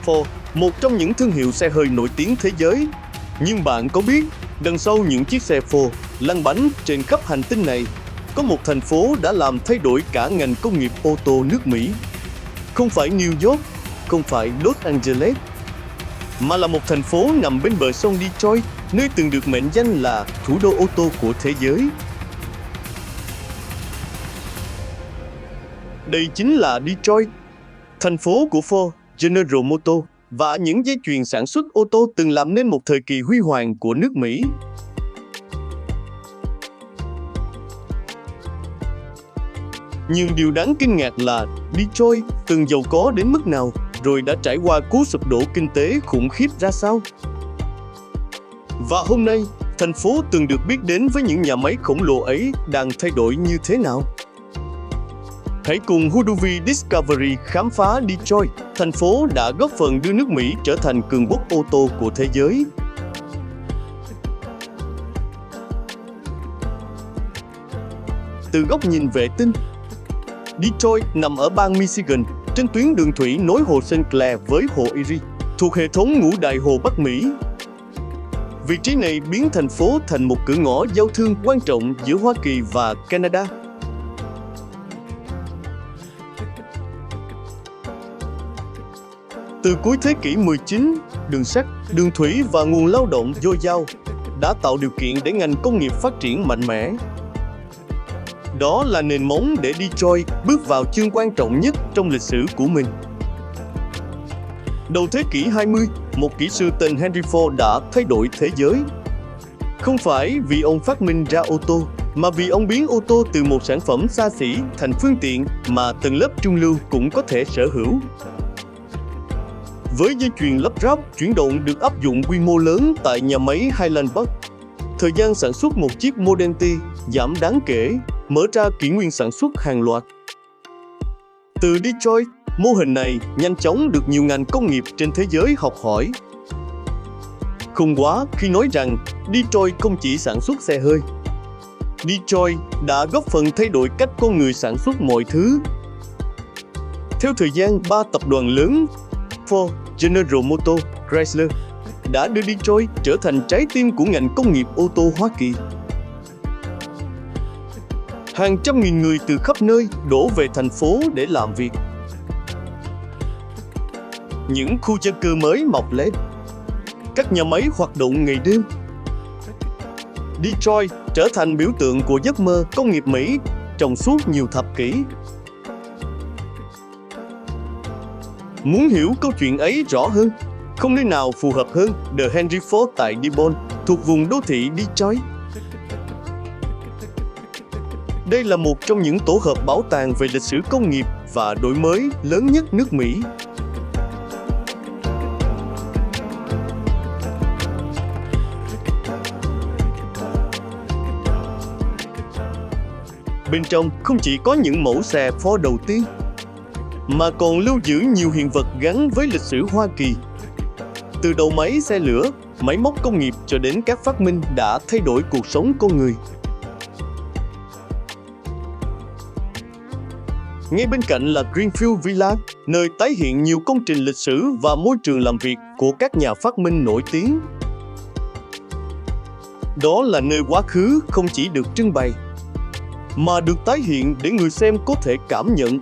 Ford, một trong những thương hiệu xe hơi nổi tiếng thế giới. Nhưng bạn có biết, đằng sau những chiếc xe Ford lăn bánh trên khắp hành tinh này, có một thành phố đã làm thay đổi cả ngành công nghiệp ô tô nước Mỹ. Không phải New York, không phải Los Angeles, mà là một thành phố nằm bên bờ sông Detroit, nơi từng được mệnh danh là thủ đô ô tô của thế giới. Đây chính là Detroit, thành phố của Ford, General Motors và những dây chuyền sản xuất ô tô từng làm nên một thời kỳ huy hoàng của nước Mỹ. Nhưng điều đáng kinh ngạc là Detroit từng giàu có đến mức nào, rồi đã trải qua cú sụp đổ kinh tế khủng khiếp ra sao. Và hôm nay, thành phố từng được biết đến với những nhà máy khổng lồ ấy đang thay đổi như thế nào? Hãy cùng Houdouvi Discovery khám phá Detroit, thành phố đã góp phần đưa nước Mỹ trở thành cường quốc ô tô của thế giới. Từ góc nhìn vệ tinh, Detroit nằm ở bang Michigan, trên tuyến đường thủy nối hồ St. Clair với hồ Erie, thuộc hệ thống ngũ đại hồ Bắc Mỹ. Vị trí này biến thành phố thành một cửa ngõ giao thương quan trọng giữa Hoa Kỳ và Canada. Từ cuối thế kỷ 19, đường sắt, đường thủy và nguồn lao động dồi dào đã tạo điều kiện để ngành công nghiệp phát triển mạnh mẽ. Đó là nền móng để Detroit bước vào chương quan trọng nhất trong lịch sử của mình. Đầu thế kỷ 20, một kỹ sư tên Henry Ford đã thay đổi thế giới. Không phải vì ông phát minh ra ô tô, mà vì ông biến ô tô từ một sản phẩm xa xỉ thành phương tiện mà tầng lớp trung lưu cũng có thể sở hữu. Với dây chuyền lắp ráp chuyển động được áp dụng quy mô lớn tại nhà máy Highland Park, thời gian sản xuất một chiếc Model T giảm đáng kể, mở ra kỷ nguyên sản xuất hàng loạt. Từ Detroit, mô hình này nhanh chóng được nhiều ngành công nghiệp trên thế giới học hỏi. Không quá khi nói rằng Detroit không chỉ sản xuất xe hơi. Detroit đã góp phần thay đổi cách con người sản xuất mọi thứ. Theo thời gian, 3 tập đoàn lớn Ford, General Motors, Chrysler đã đưa Detroit trở thành trái tim của ngành công nghiệp ô tô Hoa Kỳ. Hàng trăm nghìn người từ khắp nơi đổ về thành phố để làm việc. Những khu dân cư mới mọc lên. Các nhà máy hoạt động ngày đêm. Detroit trở thành biểu tượng của giấc mơ công nghiệp Mỹ trong suốt nhiều thập kỷ. Muốn hiểu câu chuyện ấy rõ hơn, không nơi nào phù hợp hơn The Henry Ford tại Dearborn, thuộc vùng đô thị Detroit. Đây là một trong những tổ hợp bảo tàng về lịch sử công nghiệp và đổi mới lớn nhất nước Mỹ. Bên trong không chỉ có những mẫu xe Ford đầu tiên, mà còn lưu giữ nhiều hiện vật gắn với lịch sử Hoa Kỳ. Từ đầu máy xe lửa, máy móc công nghiệp cho đến các phát minh đã thay đổi cuộc sống con người. Ngay bên cạnh là Greenfield Village, nơi tái hiện nhiều công trình lịch sử và môi trường làm việc của các nhà phát minh nổi tiếng. Đó là nơi quá khứ không chỉ được trưng bày, mà được tái hiện để người xem có thể cảm nhận.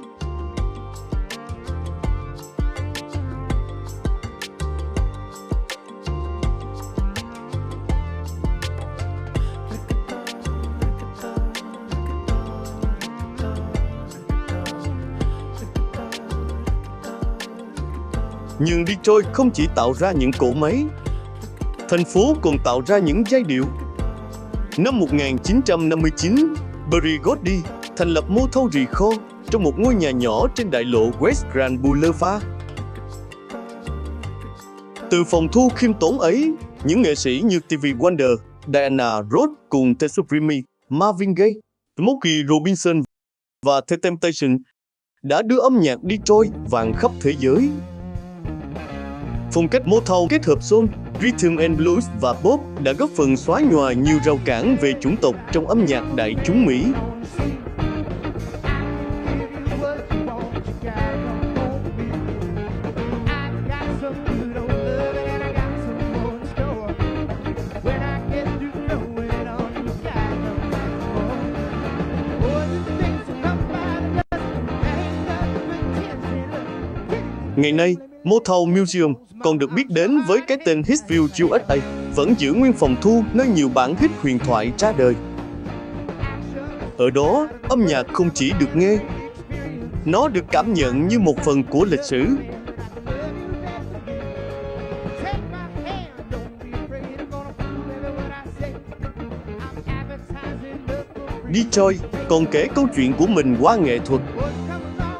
Nhưng Detroit không chỉ tạo ra những cỗ máy. Thành phố còn tạo ra những giai điệu. Năm 1959, Berry Gordy thành lập Motown Records trong một ngôi nhà nhỏ trên đại lộ West Grand Boulevard. Từ phòng thu khiêm tốn ấy, những nghệ sĩ như Stevie Wonder, Diana Ross cùng The Supremes, Marvin Gaye, Smokey Robinson và The Temptations đã đưa âm nhạc Detroit vang khắp thế giới. Phong cách Motown kết hợp soul, rhythm and blues và pop đã góp phần xóa nhòa nhiều rào cản về chủng tộc trong âm nhạc đại chúng Mỹ. Ngày nay, Motown Museum còn được biết đến với cái tên Hitsville USA, vẫn giữ nguyên phòng thu nơi nhiều bản hit huyền thoại ra đời. Ở đó, âm nhạc không chỉ được nghe, nó được cảm nhận như một phần của lịch sử. Detroit còn kể câu chuyện của mình qua nghệ thuật.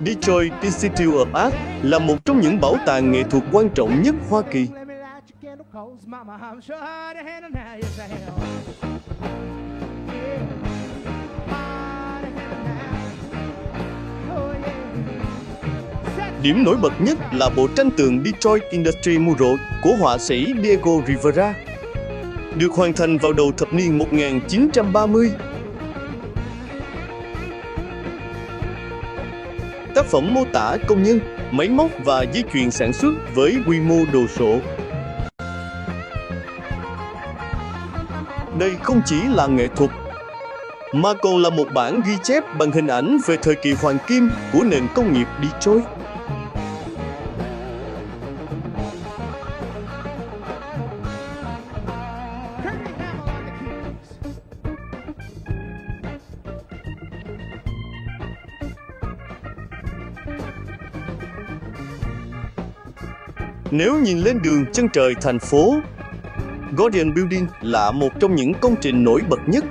Detroit Institute of Art là một trong những bảo tàng nghệ thuật quan trọng nhất Hoa Kỳ. Điểm nổi bật nhất là bộ tranh tượng Detroit Industry Mural của họa sĩ Diego Rivera, được hoàn thành vào đầu thập niên 1930. Tác phẩm mô tả công nhân, máy móc và dây chuyền sản xuất với quy mô đồ sộ. Đây không chỉ là nghệ thuật, mà còn là một bản ghi chép bằng hình ảnh về thời kỳ hoàng kim của nền công nghiệp Detroit. Nếu nhìn lên đường chân trời thành phố, Guardian Building là một trong những công trình nổi bật nhất.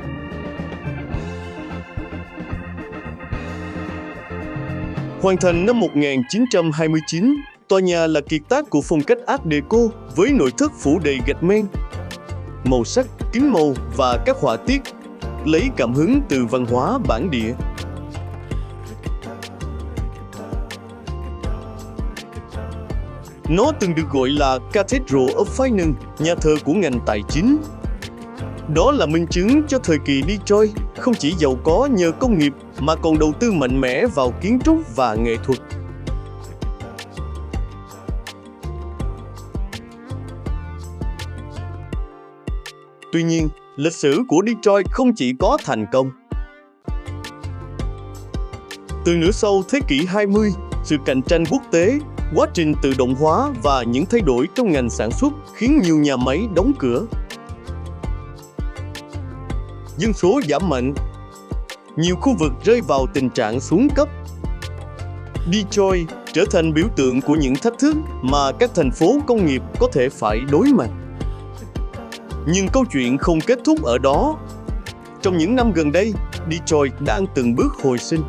Hoàn thành năm 1929, tòa nhà là kiệt tác của phong cách Art Deco với nội thất phủ đầy gạch men, màu sắc, kính màu và các họa tiết, lấy cảm hứng từ văn hóa bản địa. Nó từng được gọi là Cathedral of Finance, nhà thờ của ngành tài chính. Đó là minh chứng cho thời kỳ Detroit không chỉ giàu có nhờ công nghiệp mà còn đầu tư mạnh mẽ vào kiến trúc và nghệ thuật. Tuy nhiên, lịch sử của Detroit không chỉ có thành công. Từ nửa sau thế kỷ 20, sự cạnh tranh quốc tế, quá trình tự động hóa và những thay đổi trong ngành sản xuất khiến nhiều nhà máy đóng cửa. Dân số giảm mạnh, nhiều khu vực rơi vào tình trạng xuống cấp. Detroit trở thành biểu tượng của những thách thức mà các thành phố công nghiệp có thể phải đối mặt. Nhưng câu chuyện không kết thúc ở đó. Trong những năm gần đây, Detroit đang từng bước hồi sinh.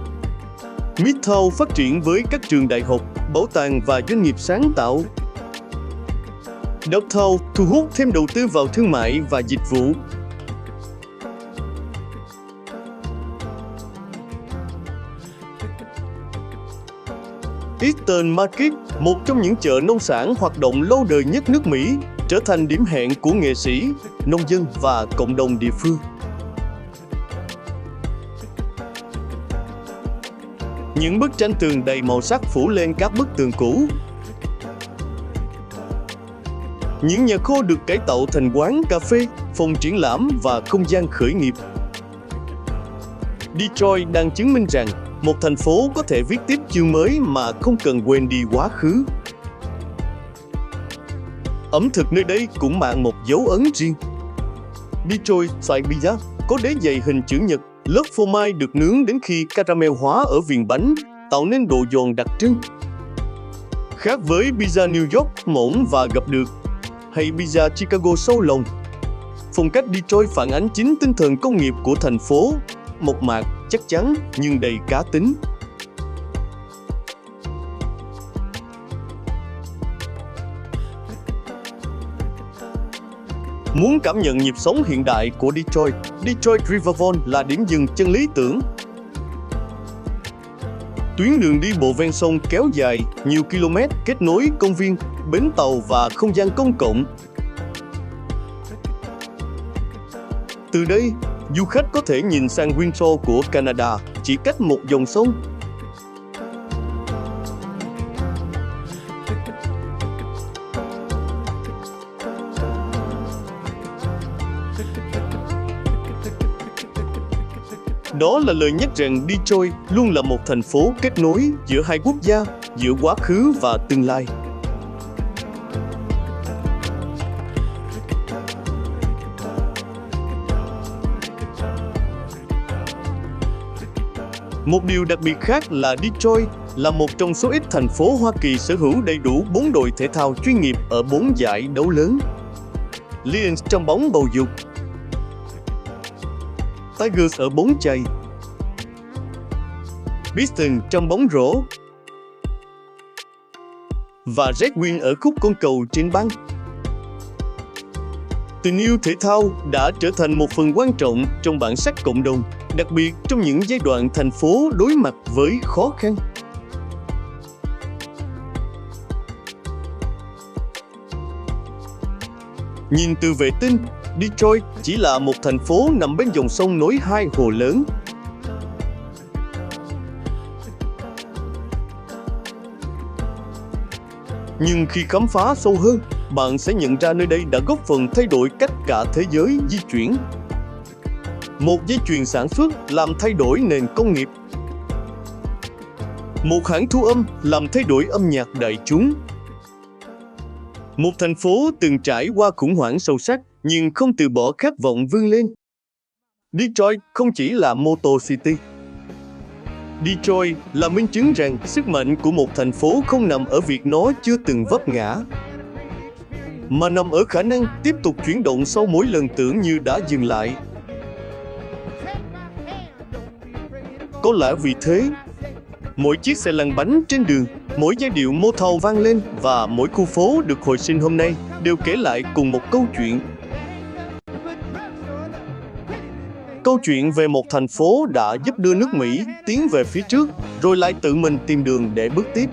Midtown phát triển với các trường đại học, bảo tàng và doanh nghiệp sáng tạo. Downtown thu hút thêm đầu tư vào thương mại và dịch vụ. Eastern Market, một trong những chợ nông sản hoạt động lâu đời nhất nước Mỹ, trở thành điểm hẹn của nghệ sĩ, nông dân và cộng đồng địa phương. Những bức tranh tường đầy màu sắc phủ lên các bức tường cũ. Những nhà kho được cải tạo thành quán cà phê, phòng triển lãm và không gian khởi nghiệp. Detroit đang chứng minh rằng một thành phố có thể viết tiếp chương mới mà không cần quên đi quá khứ. Ẩm thực nơi đây cũng mang một dấu ấn riêng. Detroit Style Pizza có đế dày hình chữ nhật, lớp phô mai được nướng đến khi caramel hóa ở viền bánh, tạo nên độ giòn đặc trưng. Khác với pizza New York mỏng và gập được, hay pizza Chicago sâu lòng, phong cách Detroit phản ánh chính tinh thần công nghiệp của thành phố, mộc mạc, chắc chắn nhưng đầy cá tính. Muốn cảm nhận nhịp sống hiện đại của Detroit, Detroit Riverfront là điểm dừng chân lý tưởng. Tuyến đường đi bộ ven sông kéo dài nhiều km kết nối công viên, bến tàu và không gian công cộng. Từ đây, du khách có thể nhìn sang Windsor của Canada chỉ cách một dòng sông. Đó là lời nhắc rằng Detroit luôn là một thành phố kết nối giữa hai quốc gia, giữa quá khứ và tương lai. Một điều đặc biệt khác là Detroit là một trong số ít thành phố Hoa Kỳ sở hữu đầy đủ 4 đội thể thao chuyên nghiệp ở 4 giải đấu lớn. Lions trong bóng bầu dục, Tigers ở bóng chày, Pistons trong bóng rổ và Red Wings ở khúc côn cầu trên băng. Tình yêu thể thao đã trở thành một phần quan trọng trong bản sắc cộng đồng, đặc biệt trong những giai đoạn thành phố đối mặt với khó khăn. Nhìn từ vệ tinh, Detroit chỉ là một thành phố nằm bên dòng sông nối hai hồ lớn. Nhưng khi khám phá sâu hơn, bạn sẽ nhận ra nơi đây đã góp phần thay đổi cách cả thế giới di chuyển. Một dây chuyền sản xuất làm thay đổi nền công nghiệp. Một hãng thu âm làm thay đổi âm nhạc đại chúng. Một thành phố từng trải qua khủng hoảng sâu sắc nhưng không từ bỏ khát vọng vươn lên. Detroit không chỉ là Motor City. Detroit là minh chứng rằng sức mạnh của một thành phố không nằm ở việc nó chưa từng vấp ngã, mà nằm ở khả năng tiếp tục chuyển động sau mỗi lần tưởng như đã dừng lại. Có lẽ vì thế, mỗi chiếc xe lăn bánh trên đường, mỗi giai điệu Motown vang lên và mỗi khu phố được hồi sinh hôm nay đều kể lại cùng một câu chuyện. Câu chuyện về một thành phố đã giúp đưa nước Mỹ tiến về phía trước, rồi lại tự mình tìm đường để bước tiếp.